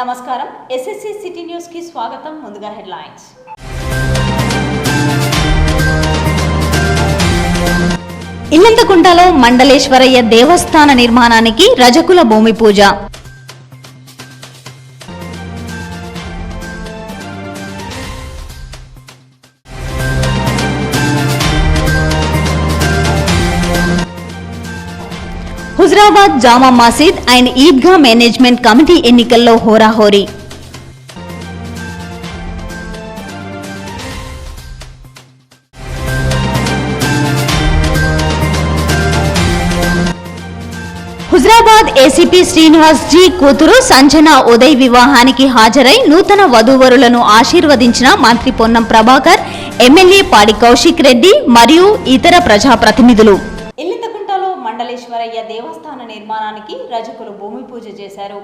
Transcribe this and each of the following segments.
నమస్కారం SSC city news కి స్వాగతం. ముందుగా హెడ్లైన్స్. ఇల్లంతకుంటలో మండలేశ్వరయ్య దేవస్థాన నిర్మాణానికి రజకుల భూమి పూజ. హుజరాబాద్ జామా మసీద్ అండ్ ఈద్గా మేనేజ్మెంట్ కమిటీ ఎన్నికల్లో హోరాహోరీ. హుజరాబాద్ ఏసీపీ శ్రీనివాస్ జీ కూతురు సంజన ఉదయ్ వివాహానికి హాజరై నూతన వధూవరులను ఆశీర్వదించిన మంత్రి పొన్నం ప్రభాకర్, ఎమ్మెల్యే పాడి కౌశిక్ రెడ్డి మరియు ఇతర ప్రజాప్రతినిధులు. ఇల్లంతకుంటలో మండలేశ్వరయ్య దేవస్థాన నిర్మాణానికి రజకులు భూమి పూజ చేశారు.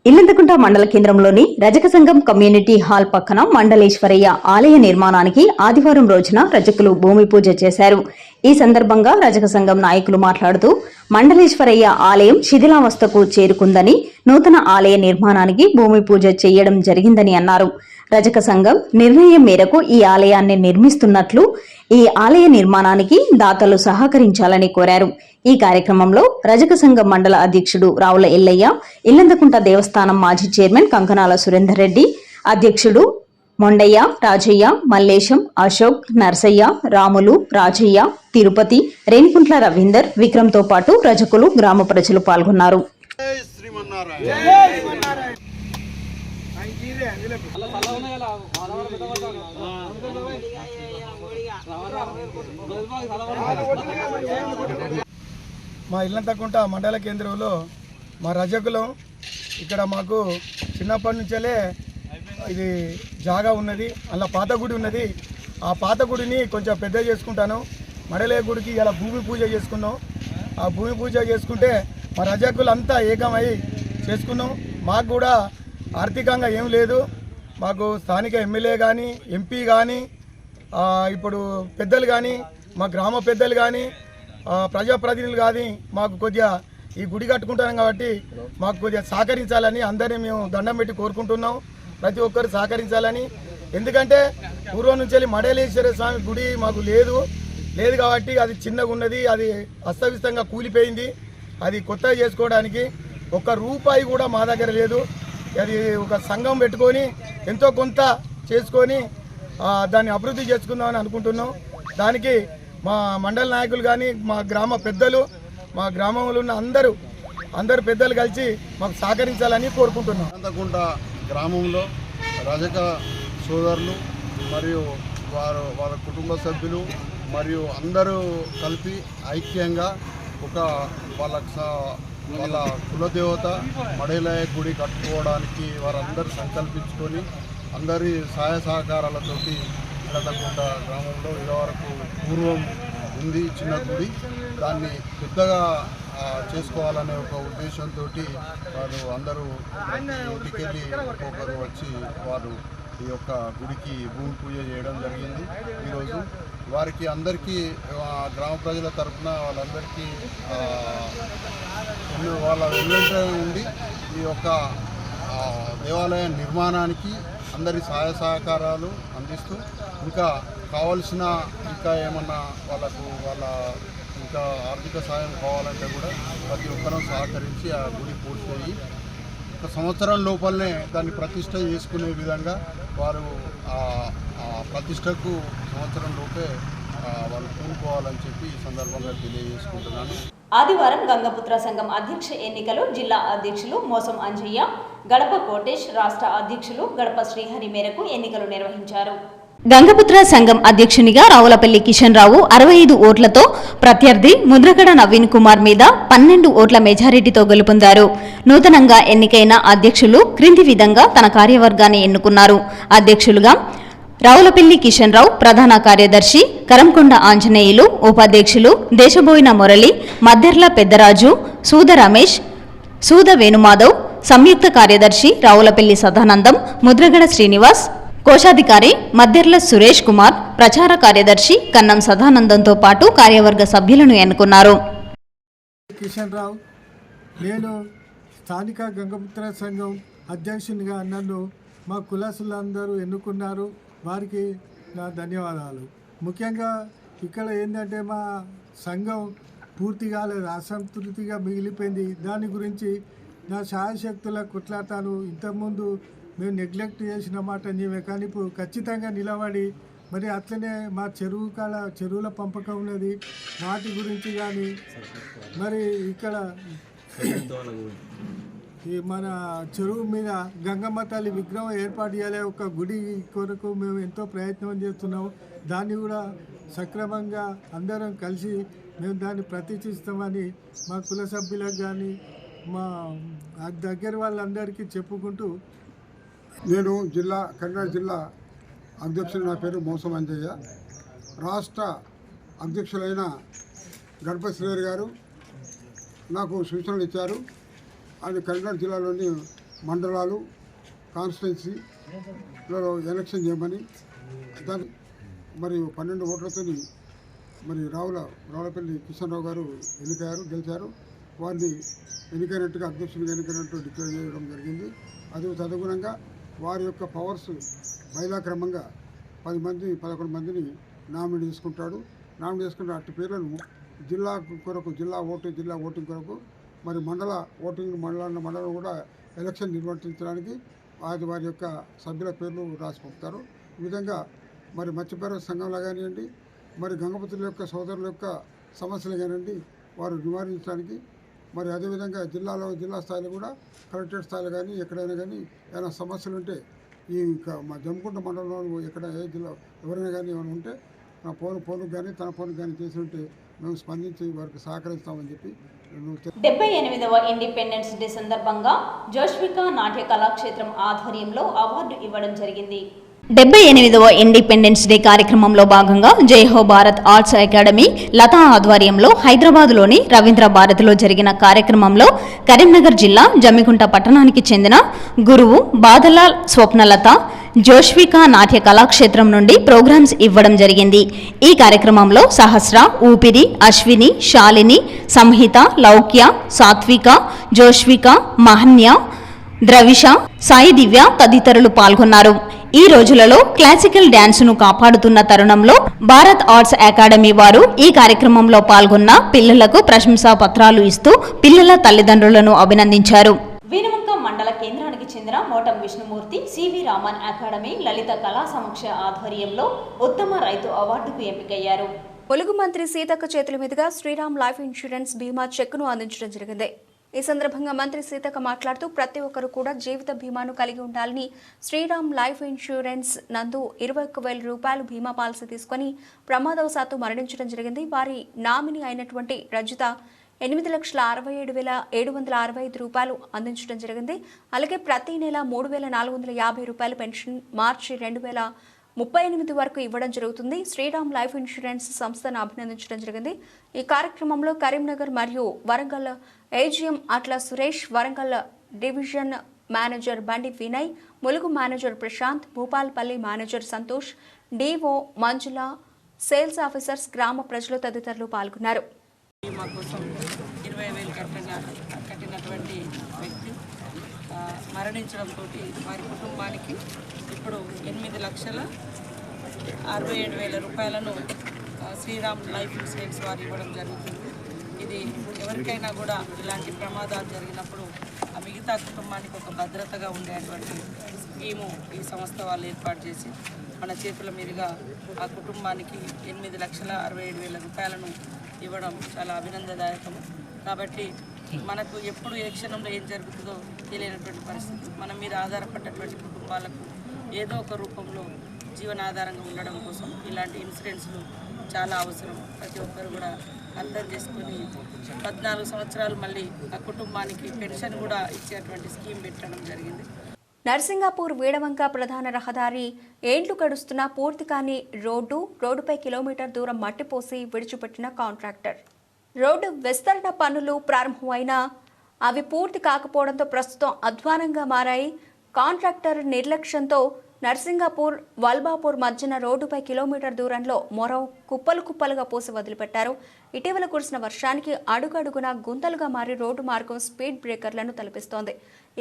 ఇల్లంతకుంట మండల కేంద్రంలోని రజక సంఘం కమ్యూనిటీ హాల్ పక్కన మండలేశ్వరయ్య ఆలయ నిర్మాణానికి ఆదివారం రోజున రజకులు భూమి పూజ చేశారు. ఈ సందర్భంగా రజక సంఘం నాయకులు మాట్లాడుతూ మండలేశ్వరయ్య ఆలయం శిథిలావస్థకు చేరుకుందని, నూతన ఆలయ నిర్మాణానికి భూమి పూజ చేయడం జరిగిందని అన్నారు. రజక సంఘం నిర్ణయం మేరకు ఈ ఆలయాన్ని నిర్మిస్తున్నట్లు, ఈ ఆలయ నిర్మాణానికి దాతలు సహకరించాలని కోరారు. ఈ కార్యక్రమంలో రజక సంఘం మండల అధ్యక్షుడు రావుల ఎల్లయ్య, ఇల్లంతకుంట దేవస్థానం మాజీ చైర్మన్ కంకనాల సురేందర్ రెడ్డి, అధ్యక్షుడు మొండయ్య, రాజయ్య, మల్లేశం, అశోక్, నర్సయ్య, రాములు, రాజయ్య, తిరుపతి, రేణికుంట్ల రవీందర్, విక్రమ్ తో పాటు రజకులు, గ్రామ ప్రజలు పాల్గొన్నారు. మా ఇల్లంతకుంట మండల కేంద్రంలో మా రజకులం ఇక్కడ మాకు చిన్నప్పటి నుంచే ఇది జాగా ఉన్నది, అలా పాత గుడి ఉన్నది. ఆ పాత గుడిని కొంచెం పెద్ద చేసుకుంటాను. మడలే గుడికి ఇలా భూమి పూజ చేసుకున్నాం. ఆ భూమి పూజ చేసుకుంటే మా రజకులు అంతా ఏకమై చేసుకున్నాం. మాకు కూడా ఆర్థికంగా ఏం లేదు. మాకు స్థానిక ఎమ్మెల్యే కానీ, ఎంపీ కానీ, ఇప్పుడు పెద్దలు కానీ, మా గ్రామ పెద్దలు కానీ, ప్రజాప్రతినిధులు కానీ మాకు కొద్దిగా ఈ గుడి కట్టుకుంటున్నాం కాబట్టి మాకు కొద్దిగా సహకరించాలని అందరినీ మేము దండం పెట్టి కోరుకుంటున్నాం. ప్రతి ఒక్కరు సహకరించాలని. ఎందుకంటే పూర్వం నుంచి మండలేశ్వర స్వామి గుడి మాకు లేదు కాబట్టి అది చిన్నగా ఉన్నది, అది అస్తవ్యస్తంగా కూలిపోయింది. అది కొత్తగా చేసుకోవడానికి ఒక్క రూపాయి కూడా మా దగ్గర లేదు. అది ఒక సంఘం పెట్టుకొని ఎంతో కొంత చేసుకొని దాన్ని అభివృద్ధి చేసుకుందామని అనుకుంటున్నాం. దానికి మా మండల నాయకులు కానీ, మా గ్రామ పెద్దలు, మా గ్రామంలో ఉన్న అందరు పెద్దలు కలిసి మాకు సహకరించాలని కోరుకుంటున్నాం. ఇల్లంతకుంట గ్రామంలో రజక సోదరులు మరియు వాళ్ళ కుటుంబ సభ్యులు మరియు అందరూ కలిపి ఐక్యంగా వాళ్ళ కులదేవత మడేలయ్య గుడి కట్టుకోవడానికి వారందరూ సంకల్పించుకొని అందరి సహాయ సహకారాలతోటి ఇల్లంతకుంట గ్రామంలో ఇదివరకు పూర్వం ఉంది చిన్న గుడి, దాన్ని పెద్దగా చేసుకోవాలనే ఒక ఉద్దేశంతో వారు అందరూ ఇంటికెళ్ళి ఒక్కొక్కరు వచ్చి వారు ఈ యొక్క గుడికి భూమి పూజ చేయడం జరిగింది. ఈరోజు వారికి అందరికీ గ్రామ ప్రజల తరఫున వాళ్ళందరికీ వాళ్ళ వెంట ఉండి ఈ యొక్క దేవాలయ నిర్మాణానికి అందరి సహాయ సహకారాలు అందిస్తూ ఇంకా కావాల్సిన ఇంకా ఏమన్నా వాళ్ళ ఇంకా ఆర్థిక సాయం కావాలంటే కూడా ప్రతి ఒక్కరూ సహకరించి ఆ గుడి పూర్తయ్యి ఒక సంవత్సరం లోపలనే దాన్ని ప్రతిష్ట చేసుకునే విధంగా వారు ప్రతిష్టకు సంవత్సరం లోపే వాళ్ళు పూనుకోవాలని చెప్పి ఈ సందర్భంగా తెలియజేసుకుంటున్నాను. ఆదివారం గంగపుత్ర సంఘం అధ్యక్ష ఎన్నికలు జిల్లా అధ్యక్షులు మోసం అంజయ్య, గడప కోటేష్, రాష్ట్ర అధ్యక్షులు గడప శ్రీహరి మేరకు ఎన్నికలు నిర్వహించారు. గంగపుత్ర సంఘం అధ్యక్షునిగా రావులపల్లి కిషన్ రావు 65 ఓట్లతో, ప్రత్యర్థి ముద్రగడ నవీన్ కుమార్ మీద 12 ఓట్ల మెజారిటీతో గెలుపొందారు. నూతనంగా ఎన్నికైన అధ్యక్షులు క్రింది విధంగా తన కార్యవర్గాన్ని ఎన్నుకున్నారు. అధ్యక్షులుగా రావులపల్లి కిషన్ రావు, ప్రధాన కార్యదర్శి కరంకొండ ఆంజనేయులు, ఉపాధ్యక్షులు దేశబోయిన మురళి, మద్దెర్ల పెద్దరాజు, సూద రమేష్, సూద వేణుమాధవ్, సంయుక్త కార్యదర్శి రావులపల్లి సదానందం, ముద్రగడ శ్రీనివాస్, కోశాధికారి మద్దెర్ల సురేష్ కుమార్, ప్రచార కార్యదర్శి కన్నం సదానందంతో పాటు కార్యవర్గ సభ్యులను ఎన్నుకున్నారు. కిషన్ రావు, నేను స్థానిక గంగపుత్ర సంఘం అధ్యక్షునిగా నన్ను మా కులసులందరూ ఎన్నుకున్నారు. వారికి నా ధన్యవాదాలు. ముఖ్యంగా ఇక్కడ ఏంటంటే మా సంఘం పూర్తి కాలేదు, అసంతృప్తిగా మిగిలిపోయింది. దాని గురించి నా శాయశక్తుల కొట్లాటాలు ఇంతకుముందు మేము నెగ్లెక్ట్ చేసిన మాట నీవే, కానీ ఇప్పుడు ఖచ్చితంగా నిలబడి మరి అట్లనే మా చెరువుల పంపకం ఉన్నది, వాటి గురించి కానీ మరి ఇక్కడ ఈ మన చెరువు మీద గంగమ్మ తల్లి విగ్రహం ఏర్పాటు చేయాలి, ఒక గుడి కొరకు మేము ఎంతో ప్రయత్నం చేస్తున్నాము. దాన్ని కూడా సక్రమంగా అందరం కలిసి మేము దాన్ని ప్రతిష్ఠిస్తామని మా కుల సభ్యులకు కానీ మా దగ్గర వాళ్ళందరికీ చెప్పుకుంటూ, నేను కరీంనగర్ జిల్లా అధ్యక్షుడు, నా పేరు మోసం అంజయ్య. రాష్ట్ర అధ్యక్షులైన గణపతి శ్రీహరి గారు నాకు సూచనలు ఇచ్చారు. ఆయన కరీంనగర్ జిల్లాలోని మండలాలు కాన్స్టిట్యున్సీలో ఎలక్షన్ చేయమని, దాని మరియు 12 ఓట్లతో మరి రావులపల్లి కిషన్ రావు గారు గెలిచారు. వారిని ఎన్నికైనట్టుగా అధ్యక్షునిగా ఎన్నికైనట్టు డిక్లేర్ చేయడం జరిగింది. అది తదనుగుణంగా వారి యొక్క పవర్స్ బయలాక్రమంగా 11 మందిని నామినేట్ చేసుకుంటాడు. నామినేట్ చేసుకుంటే అట్టి పేర్లను జిల్లా ఓటింగ్ కొరకు మరి మండలం కూడా ఎలక్షన్ నిర్వర్తించడానికి వారి యొక్క సభ్యుల పేర్లు రాసి పంపుతారు. ఈ విధంగా మరి మత్స్యకార సంఘంలో కానివ్వండి, మరి గంగపతుల యొక్క సోదరుల యొక్క సమస్యలు కానివ్వండి, వారు నివారించడానికి, మరి అదేవిధంగా జిల్లా స్థాయిలో కూడా కలెక్టరేట్ స్థాయిలో కానీ ఎక్కడైనా కానీ ఏమైనా సమస్యలు ఉంటే ఈ మా జమ్మికుంట మండలంలో ఎక్కడ ఏ జిల్లా ఎవరైనా కానీ ఏమైనా ఉంటే నా ఫోన్కి కానీ తన ఫోన్కి కానీ చేసి ఉంటే మేము స్పందించి వారికి సహకరిస్తామని చెప్పి 78వ ఇండిపెండెన్స్ డే సందర్భంగా జోష్విక నాట్య కళాక్షేత్రం ఆధ్వర్యంలో అవార్డు ఇవ్వడం జరిగింది. 78వ ఇండిపెండెన్స్ డే కార్యక్రమంలో భాగంగా జైహో భారత్ ఆర్ట్స్ అకాడమీ లతా ఆధ్వర్యంలో హైదరాబాద్లోని రవీంద్ర భారతిలో జరిగిన కార్యక్రమంలో కరీంనగర్ జిల్లా జమ్మికుంట పట్టణానికి చెందిన గురువు బాదలాల్ స్వప్నలత జోష్విక నాట్య కళాక్షేత్రం నుండి ప్రోగ్రామ్స్ ఇవ్వడం జరిగింది. ఈ కార్యక్రమంలో సహస్ర, ఊపిరి, అశ్విని, శాలిని, సంహిత, లౌక్య, సాత్విక, జోష్విక, మహన్య, ద్రవిష, సాయి దివ్య తదితరులు పాల్గొన్నారు. ఈ రోజులలో క్లాసికల్ డ్యాన్సును కాపాడుతున్న తరుణంలో భారత్ ఆర్ట్స్ అకాడమీ వారు ఈ కార్యక్రమంలో పాల్గొన్న పిల్లలకు ప్రశంసా పత్రాలు ఇస్తూ పిల్లల తల్లిదండ్రులను అభినందించారు. వీనువంక మండల కేంద్రానికి చెందిన మోటం విష్ణుమూర్తి సివి రామన్ అకాడమీ లలిత కళా సమక్ష ఆధ్వర్యంలో ఉత్తమ రైతు అవార్డుకు ఎంపికయ్యారు. ములుగు మంత్రి సీతక్క చేతుల మీదుగా శ్రీరామ్ లైఫ్ ఇన్సూరెన్స్ బీమా చెక్కును అందించడం జరిగింది. ఈ సందర్భంగా మంత్రి సీతక్క మాట్లాడుతూ ప్రతి ఒక్కరూ కూడా జీవిత బీమాను కలిగి ఉండాలని శ్రీరామ్ లైఫ్ ఇన్సూరెన్స్ నందు 21,000 రూపాయలు బీమా పాలసీ తీసుకుని ప్రమాదవశాత్తు మరణించడం జరిగింది. వారి నామినీ అయినటువంటి రజిత 8,67,765 రూపాయలు అందించడం జరిగింది. అలాగే ప్రతి నెల 3,450 రూపాయలు పెన్షన్ మార్చి 2038 వరకు ఇవ్వడం జరుగుతుంది. శ్రీరామ్ లైఫ్ ఇన్సూరెన్స్ సంస్థను అభినందించడం జరిగింది. ఈ కార్యక్రమంలో కరీంనగర్ మరియు వరంగల్ ఏజీఎం అట్ల Suresh, Warangal division manager Bandi Vinay, Mulugu manager Prashanth, Bhupalpally manager Santosh, DO Manjula, sales officers, గ్రామ ప్రజలు తదితరులు పాల్గొన్నారు. బీమా కోసం 20,000 కట్టినటువంటి వ్యక్తి మరణించడంతో వారి కుటుంబానికి ఇప్పుడు 8,67,000 రూపాయలను శ్రీరామ్ లైఫ్ ఇన్సూరెన్స్ వారు ఇవ్వడం జరుగుతుంది. ఇది ఎవరికైనా కూడా ఇలాంటి ప్రమాదాలు జరిగినప్పుడు ఆ మిగతా కుటుంబానికి ఒక భద్రతగా ఉండేటువంటి స్కీము ఈ సంస్థ వాళ్ళు ఏర్పాటు చేసి మన చేతుల మీదుగా ఆ కుటుంబానికి 8,67,000 రూపాయలను ఇవ్వడం చాలా అభినందనదాయకం. కాబట్టి మనకు ఎప్పుడు ఏ క్షణంలో ఏం జరుగుతుందో తెలియనటువంటి పరిస్థితి, మన మీద ఆధారపడ్డటువంటి కుటుంబాలకు ఏదో ఒక రూపంలో జీవనాధారంగా ఉండడం కోసం ఇలాంటి ఇన్సూరెన్స్లు చాలా అవసరం. ప్రతి ఒక్కరు కూడా అర్థం చేసుకొని 14 సంవత్సరాలు మళ్ళీ ఆ కుటుంబానికి పెన్షన్ కూడా ఇచ్చేటువంటి స్కీమ్ పెట్టడం జరిగింది. నర్సింగాపూర్ వీడవంక ప్రధాన రహదారి ఏండ్లు గడుస్తున్నా పూర్తి కాని రోడ్డుపై కిలోమీటర్ దూరం మట్టిపోసి విడిచిపెట్టిన కాంట్రాక్టర్. రోడ్డు విస్తరణ పనులు ప్రారంభమైనా అవి పూర్తి కాకపోవడంతో ప్రస్తుతం అధ్వానంగా మారాయి. కాంట్రాక్టర్ నిర్లక్ష్యంతో నర్సింగాపూర్ వల్బాపూర్ మధ్యన రోడ్డుపై కిలోమీటర్ దూరంలో మొరవ కుప్పలుగా పోసి వదిలిపెట్టారు. ఇటీవల కురిసిన వర్షానికి అడుగడుగునా గుంతలుగా మారి రోడ్డు మార్గం స్పీడ్ బ్రేకర్లను తలపిస్తోంది.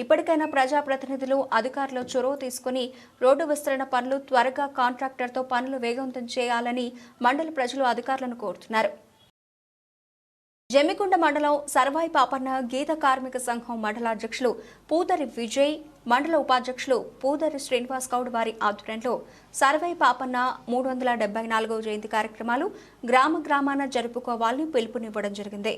ఇప్పటికైనా ప్రజాప్రతినిధులు, అధికారులు చొరవ తీసుకుని రోడ్డు విస్తరణ పనులు త్వరగా కాంట్రాక్టర్తో పనులు వేగవంతం చేయాలని మండల ప్రజలు అధికారులను కోరుతున్నారు. జమ్మికుంట మండలం సర్వాయి పాపన్న గీత కార్మిక సంఘం మండల అధ్యక్షులు పూదరి విజయ్, మండల ఉపాధ్యక్షులు పూదరి శ్రీనివాస్ గౌడ్ వారి ఆధ్వర్యంలో సర్వాయి పాపన్న 374వ జయంతి కార్యక్రమాలు గ్రామాన జరుపుకోవాలని పిలుపునివ్వడం జరిగింది.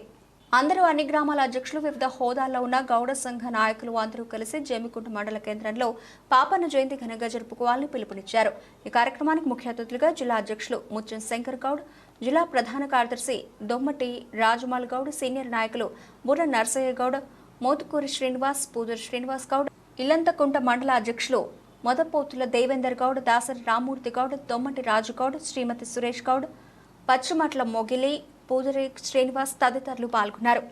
అందరూ అన్ని గ్రామాల అధ్యక్షులు, వివిధ హోదాల్లో ఉన్న గౌడ సంఘ నాయకులు అందరూ కలిసి జమ్మికుంట మండల కేంద్రంలో పాపన్న జయంతి ఘనంగా జరుపుకోవాలని పిలుపునిచ్చారు. ఈ కార్యక్రమానికి ముఖ్య అతిథులుగా జిల్లా అధ్యక్షులు ముచ్చం శంకర్ గౌడ్, జిల్లా ప్రధాన కార్యదర్శి దొమ్మటి రాజమాల్ గౌడ్, సీనియర్ నాయకులు బుర్ర నర్సయ్య గౌడ్, మోతుకూరి శ్రీనివాస్, పూదరి శ్రీనివాస్ గౌడ్, ఇల్లంతకుంట మండల అధ్యక్షులు మొదపోతుల దేవేందర్ గౌడ్, దాసరి రామ్మూర్తి గౌడ్, దొమ్మటి రాజు గౌడ్, శ్రీమతి సురేష్ గౌడ్, పచ్చిమట్ల మొగిలి, పూదరి శ్రీనివాస్ తదితరులు పాల్గొన్నారు.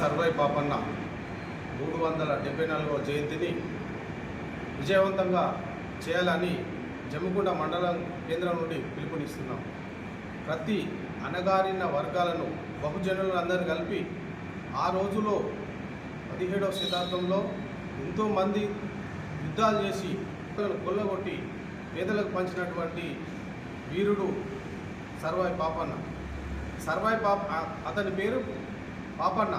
సర్వాయి పాపన్న 374వ జయంతిని విజయవంతంగా చేయాలని జమ్మికుంట మండలం కేంద్రం నుండి పిలుపునిస్తున్నాం. ప్రతి అణగారిన వర్గాలను, బహుజనులందరినీ కలిపి ఆ రోజులో 17వ శతాబ్దంలో ఎంతోమంది యుద్ధాలు చేసి కొల్లగొట్టి పేదలకు పంచినటువంటి వీరుడు సర్వాయి పాపన్న. అతని పేరు పాపన్న.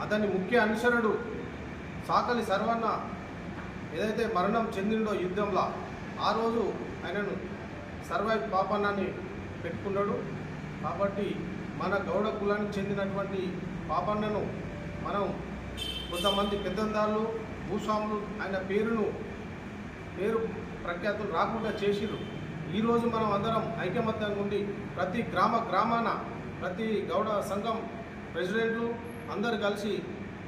అతని ముఖ్య అనుసరుడు సాకలి సర్వన్న ఏదైతే మరణం చెందిండో యుద్ధంలో, ఆ రోజు ఆయనను సర్వాయి పాపన్నని పెట్టుకున్నాడు. కాబట్టి మన గౌడ కులానికి చెందినటువంటి పాపన్నను మనం కొంతమంది పెద్దందాళ్ళు, భూస్వాములు ఆయన పేరు ప్రఖ్యాతులు రాకుండా చేసిరు. ఈరోజు మనం అందరం ఐకమత్యంగా ఉండి ప్రతి గ్రామాన ప్రతి గౌడ సంఘం ప్రెసిడెంట్లు అందరు కలిసి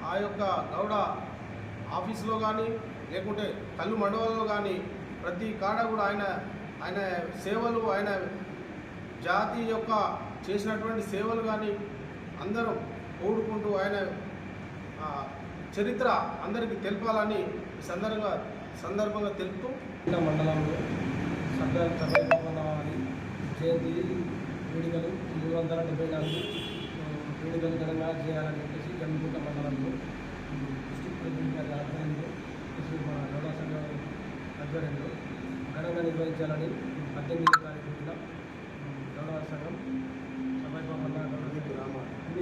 ఆ యొక్క గౌడ ఆఫీసులో కానీ లేకుంటే కళ్ళు మండలంలో కానీ ప్రతి కాడ కూడా ఆయన సేవలు, ఆయన జాతి యొక్క చేసినటువంటి సేవలు కానీ అందరం కోరుకుంటూ ఆయన చరిత్ర అందరికీ తెలపాలని ఈ సందర్భంగా తెలుపుతూ మండలంలో సర్దార్ సర్వాయి పాపన్న వారి జయంతి వేడుకలు 374 వేడుకలు ఘనంగా చేయాలని చెప్పేసి జమ్మికుంట మండలంలో డిస్ట్రిక్ట్ ప్రెసిడెంట్ గారి ఆధ్వర్యంలో మా గౌడ సంఘం ఆధ్వర్యంలో ఘనంగా నిర్వహించాలని 18వ తారీఖున గౌడ సంఘం సర్వాయి పాపన్న అన్ని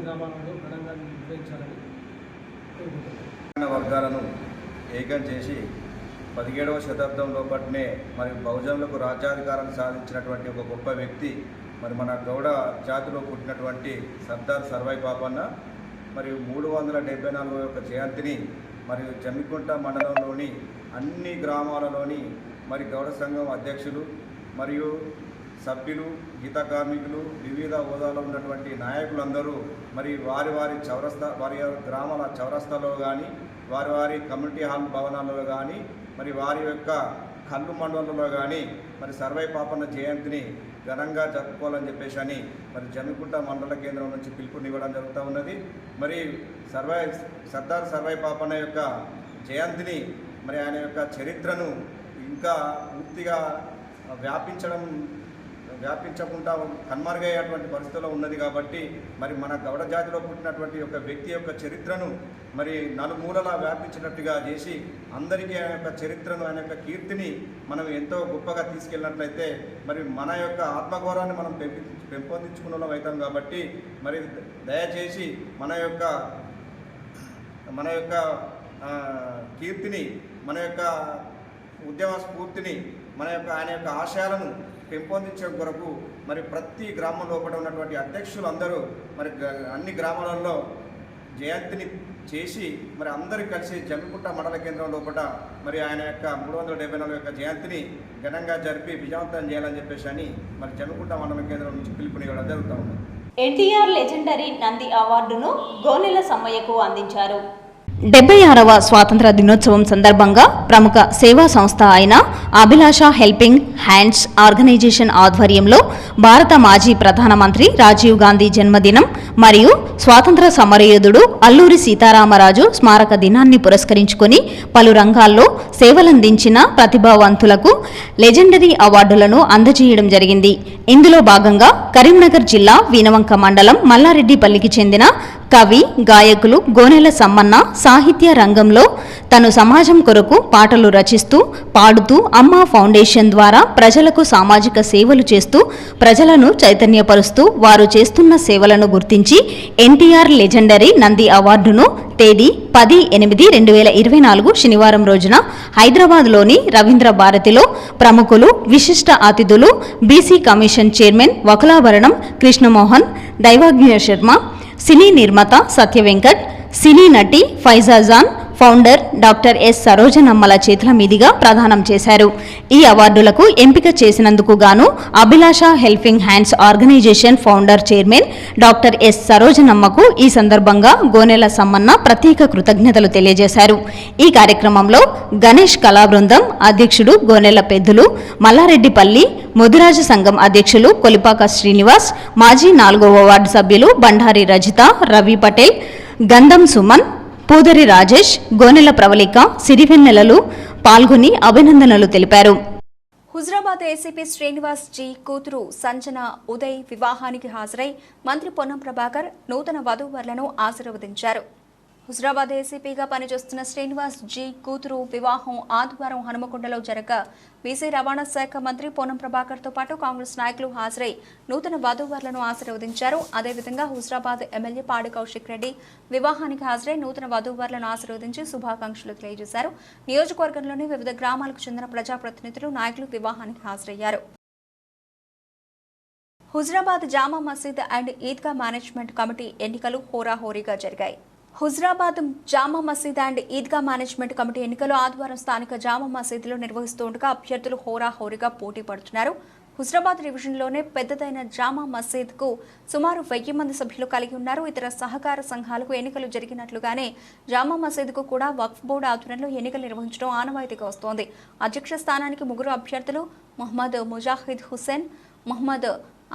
గ్రామాలలో ఘనంగా నిర్వహించాలని వర్గాలను ఏకం చేసి 17వ శతాబ్దంలో పట్నే మరి బహుజనులకు రాజ్యాధికారాన్ని సాధించినటువంటి ఒక గొప్ప వ్యక్తి మరి మన గౌడ జాతిలో పుట్టినటువంటి సర్దార్ సర్వాయి పాపన్న మరియు 374వ యొక్క జయంతిని మరియు జమ్మికుంట మండలంలోని అన్ని గ్రామాలలోని మరి గౌడ సంఘం అధ్యక్షులు మరియు సభ్యులు, గీత కార్మికులు, వివిధ హోదాలో ఉన్నటువంటి నాయకులందరూ మరి వారి గ్రామాల చౌరస్తాలో కానీ వారి కమ్యూనిటీ హాల్ భవనాలలో కానీ మరి వారి యొక్క కళ్ళు మండలంలో కానీ మరి సర్వాయి పాపన్న జయంతిని ఘనంగా జరుపుకోవాలని చెప్పేసి అని మరి జమ్మికుంట మండల కేంద్రం నుంచి పిలుపునివ్వడం జరుగుతూ ఉన్నది. మరి సర్దార్ సర్వాయి పాపన్న యొక్క జయంతిని మరి ఆయన యొక్క చరిత్రను ఇంకా పూర్తిగా వ్యాపించకుండా కన్మరుగయ్యేటువంటి పరిస్థితిలో ఉన్నది. కాబట్టి మరి మన గౌడ జాతిలో పుట్టినటువంటి ఒక వ్యక్తి యొక్క చరిత్రను మరి నలుమూలలా వ్యాపించినట్టుగా చేసి అందరికీ ఆయన యొక్క చరిత్రను, ఆయన యొక్క కీర్తిని మనం ఎంతో గొప్పగా తీసుకెళ్ళినట్లయితే మరి మన యొక్క ఆత్మగౌరవాన్ని మనం పెంపొందించుకున్న అవుతాం. కాబట్టి మరి దయచేసి మన యొక్క కీర్తిని, మన యొక్క ఉద్యమ స్ఫూర్తిని, ఆయన యొక్క ఆశయాలను పెంపొందించడం కొరకు మరి ప్రతి గ్రామం లోపల ఉన్నటువంటి అధ్యక్షులు అందరూ మరి అన్ని గ్రామాలలో జయంతిని చేసి మరి అందరూ కలిసి జమ్మికుంట మండల కేంద్రం లోపల మరి ఆయన యొక్క 374 యొక్క జయంతిని ఘనంగా జరిపి విజయవంతం చేయాలని చెప్పేసి అని మరి జమ్మికుంట మండల కేంద్రం నుంచి పిలుపునివ్వడం జరుగుతూ ఉంది. ఎన్టీఆర్ లెజెండరీ నంది అవార్డును గోనెల సమ్మయ్యకు అందించారు. 76వ స్వాతంత్ర దినోత్సవం సందర్భంగా ప్రముఖ సేవా సంస్థ అయిన అభిలాష హెల్పింగ్ హ్యాండ్స్ ఆర్గనైజేషన్ ఆధ్వర్యంలో భారత మాజీ ప్రధానమంత్రి రాజీవ్ గాంధీ జన్మదినం మరియు స్వాతంత్ర సమరయోధుడు అల్లూరి సీతారామరాజు స్మారక దినాన్ని పురస్కరించుకొని పలు రంగాల్లో సేవలందించిన ప్రతిభావంతులకు లెజెండరీ అవార్డులను అందజేయడం జరిగింది. ఇందులో భాగంగా కరీంనగర్ జిల్లా వీనవంక మండలం మల్లారెడ్డిపల్లికి చెందిన కవి, గాయకులు గోనెల సమ్మన్న సాహిత్య రంగంలో తను సమాజం కొరకు పాటలు రచిస్తూ పాడుతూ అమ్మా ఫౌండేషన్ ద్వారా ప్రజలకు సామాజిక సేవలు చేస్తూ ప్రజలను చైతన్యపరుస్తూ వారు చేస్తున్న సేవలను గుర్తించి ఎన్టీఆర్ లెజెండరీ నంది అవార్డును తేదీ 10/8/2024 శనివారం రోజున హైదరాబాద్లోని రవీంద్ర భారతిలో ప్రముఖులు, విశిష్ట అతిథులు, BC commission chairman Vakulabharanam Krishnamohan, Daivajna Sharma, cine నిర్మాత సత్య వెంకట్, సినీ నటి ఫైజాజాన్, ఫౌండర్ డాక్టర్ ఎస్ సరోజనమ్మల చేతుల మీదుగా ప్రదానం చేశారు. ఈ అవార్డులకు ఎంపిక చేసినందుకు గాను Abhilasha helping hands organisation founder chairman doctor S సరోజనమ్మకు ఈ సందర్భంగా గోనెల సమ్మన్న ప్రత్యేక కృతజ్ఞతలు తెలియజేశారు. ఈ కార్యక్రమంలో గణేష్ కళా బృందం అధ్యక్షుడు గోనెల పెద్దులు, మల్లారెడ్డిపల్లి ముదిరాజు సంఘం అధ్యక్షులు కొలిపాక శ్రీనివాస్, మాజీ 4వ వార్డు సభ్యులు బండారి రజిత, రవి పటేల్, గంధం సుమన్, పూదరి రాజేష్, గోనెల ప్రవళిక, సిరివెన్నెలలు పాల్గొని అభినందనలు తెలిపారు. హుజరాబాద్ ఏసీపీ శ్రీనివాస్ జీ కూతురు సంజన ఉదయ్ వివాహానికి హాజరై మంత్రి పొన్నం ప్రభాకర్ నూతన వధూవరులను ఆశీర్వదించారు. హుజరాబాద్ ఏసీపీగా పనిచేస్తున్న శ్రీనివాస్ జీ కూతురు వివాహం ఆదివారం హనుమకొండలో జరగగా బీసీ రవాణా శాఖ మంత్రి పొన్నం ప్రభాకర్తో పాటు కాంగ్రెస్ నాయకులు హాజరై నూతన వధూవరులను ఆశీర్వదించారు. అదేవిధంగా హుజరాబాద్ ఎమ్మెల్యే పాడి కౌశిక్ రెడ్డి వివాహానికి హాజరై నూతన వధూవరులను ఆశీర్వదించి శుభాకాంక్షలు తెలియజేశారు. నియోజకవర్గంలోని వివిధ గ్రామాలకు చెందిన ప్రజాప్రతినిధులు, నాయకులు వివాహానికి హాజరయ్యారు. హుజరాబాద్ జామా మసీద్ అండ్ ఈద్గా మేనేజ్మెంట్ కమిటీ ఎన్నికలు హోరాహోరీగా జరిగాయి. హుజరాబాద్ జామా మసీద్ అండ్ ఈద్గా మేనేజ్మెంట్ కమిటీ ఎన్నికలు ఆదివారం స్థానిక జామా మసీదులో నిర్వహిస్తుండగా అభ్యర్థులు హోరాహోరీగా పోటీ పడుతున్నారు. హుజరాబాద్ డివిజన్లోనే పెద్దదైన జామా మసీద్కు సుమారు 1000 మంది సభ్యులు కలిగి ఉన్నారు. ఇతర సహకార సంఘాలకు ఎన్నికలు జరిగినట్లుగానే జామా మసీద్కు కూడా వక్ఫ్ బోర్డు ఆధ్వర్యంలో ఎన్నికలు నిర్వహించడం ఆనవాయితీగా వస్తోంది. అధ్యక్ష స్థానానికి 3 అభ్యర్థులు మహమ్మద్ ముజాహిద్ హుస్సేన్, మహమ్మద్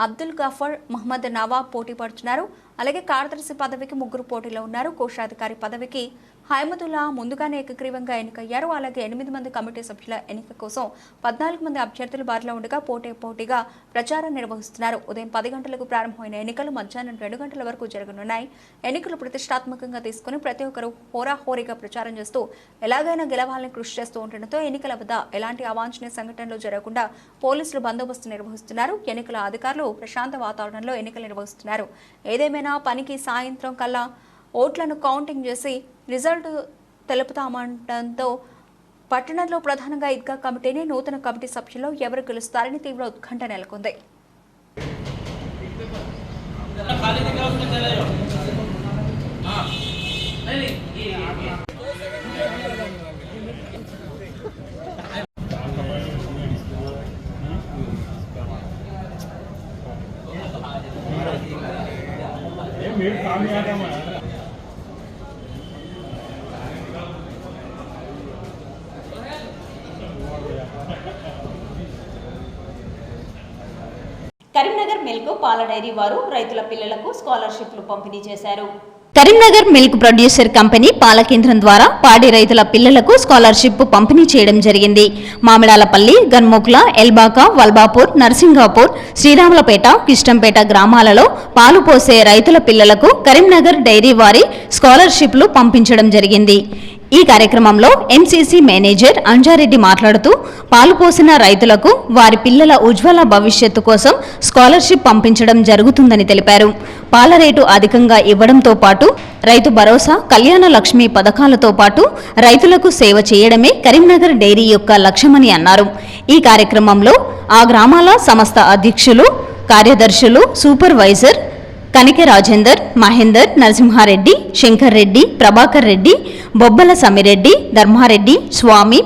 అబ్దుల్ గఫర్, మహమ్మద్ నవాబ్ పోటీ పడుతున్నారు. అలాగే కార్యదర్శి పదవికి 3 పోటీలో ఉన్నారు. కోశాధికారి పదవికి హైమదుల్లా ముందుగానే ఏకగ్రీవంగా ఎన్నికయ్యారు. అలాగే 8 మంది కమిటీ సభ్యుల ఎన్నిక కోసం 14 మంది అభ్యర్థులు బారిలో ఉండగా పోటీగా ప్రచారం నిర్వహిస్తున్నారు. ఉదయం 10 గంటలకు ప్రారంభమైన ఎన్నికలు మధ్యాహ్నం 2 గంటల వరకు జరగనున్నాయి. ఎన్నికలు ప్రతిష్టాత్మకంగా తీసుకుని ప్రతి ఒక్కరూ హోరాహోరీగా ప్రచారం చేస్తూ ఎలాగైనా గెలవాలని కృషి చేస్తూ ఉండటంతో ఎన్నికల వద్ద ఎలాంటి అవాంఛనీయ సంఘటనలు జరగకుండా పోలీసులు బందోబస్తు నిర్వహిస్తున్నారు. ఎన్నికల అధికారులు ప్రశాంత వాతావరణంలో ఎన్నికలు నిర్వహిస్తున్నారు. ఏదేమైనా పనికి సాయంత్రం కల్లా ఓట్లను కౌంటింగ్ చేసి రిజల్ట్ తెలుపుతామంటంతో పట్టణంలో ప్రధానంగా ఈద్గా కమిటీని నూతన కమిటీ సభ్యుల్లో ఎవరు గెలుస్తారని తీవ్ర ఉత్కంఠ నెలకొంది. కరీంనగర్ మిల్క్ పాల డైరీ వారు రైతుల పిల్లలకు స్కాలర్షిప్లు పంపిణీ చేశారు. కరీంనగర్ మిల్క్ ప్రొడ్యూసర్ కంపెనీ పాల కేంద్రం ద్వారా పాడి రైతుల పిల్లలకు స్కాలర్షిప్ పంపిణీ చేయడం జరిగింది. మామిడాలపల్లి, గన్మోక్ల, ఎల్బాక, వల్బాపూర్, నర్సింగాపూర్, శ్రీరాములపేట, కిష్టంపేట గ్రామాలలో పాలు పోసే రైతుల పిల్లలకు కరీంనగర్ డైరీ వారి స్కాలర్షిప్లు పంపించడం జరిగింది. ఈ కార్యక్రమంలో ఎంసీసీ మేనేజర్ అంజారెడ్డి మాట్లాడుతూ పాలు పోసిన రైతులకు వారి పిల్లల ఉజ్వల భవిష్యత్తు కోసం స్కాలర్షిప్ పంపించడం జరుగుతుందని తెలిపారు. పాల రేటు అధికంగా ఇవ్వడంతో పాటు రైతు భరోసా, కళ్యాణ లక్ష్మి పథకాలతో పాటు రైతులకు సేవ చేయడమే కరీంనగర్ డైరీ యొక్క లక్ష్యమని అన్నారు. ఈ కార్యక్రమంలో ఆ గ్రామాల సంస్థ అధ్యక్షులు, కార్యదర్శులు, సూపర్వైజర్ కనికె రాజేందర్, మహేందర్, నరసింహారెడ్డి, శంకర్ రెడ్డి, ప్రభాకర్ రెడ్డి, బొబ్బల సమిరెడ్డి, ధర్మారెడ్డి, స్వామి,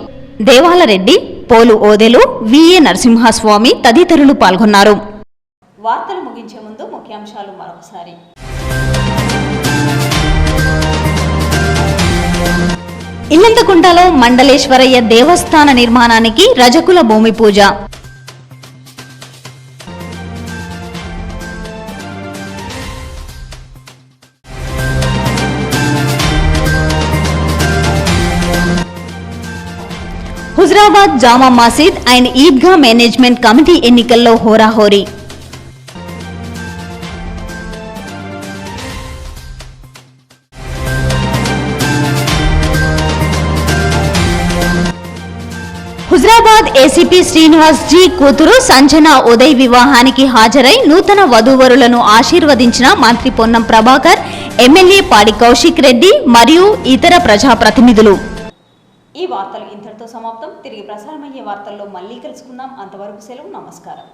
దేవాలరెడ్డి, పోలు ఓదెలు, విఏ నరసింహస్వామి తదితరులు పాల్గొన్నారు. వార్తలు ముగించే ముందు ముఖ్యాంశాలు మరొకసారి. ఇల్లంతకుంటలో మండలేశ్వరయ్య దేవస్థాన నిర్మాణానికి రజకుల భూమి పూజ. హుజరాబాద్ జామా మసీద్ అండ్ ఈద్గా మేనేజ్మెంట్ కమిటీ ఎన్నికల్లో హోరాహోరీ. హుజరాబాద్ ఏసీపీ శ్రీనివాస్ జీ కూతురు సంజన ఉదయ్ వివాహానికి హాజరై నూతన వధూవరులను ఆశీర్వదించిన మంత్రి పొన్నం ప్రభాకర్, ఎమ్మెల్యే పాడి కౌశిక్ రెడ్డి మరియు ఇతర ప్రజాప్రతినిధులు. ఈ వార్తలు ఇంతటితో సమాప్తం. తిరిగి ప్రసారమయ్యే వార్తల్లో మళ్ళీ కలుసుకుందాం. అంతవరకు సెలవు. నమస్కారం.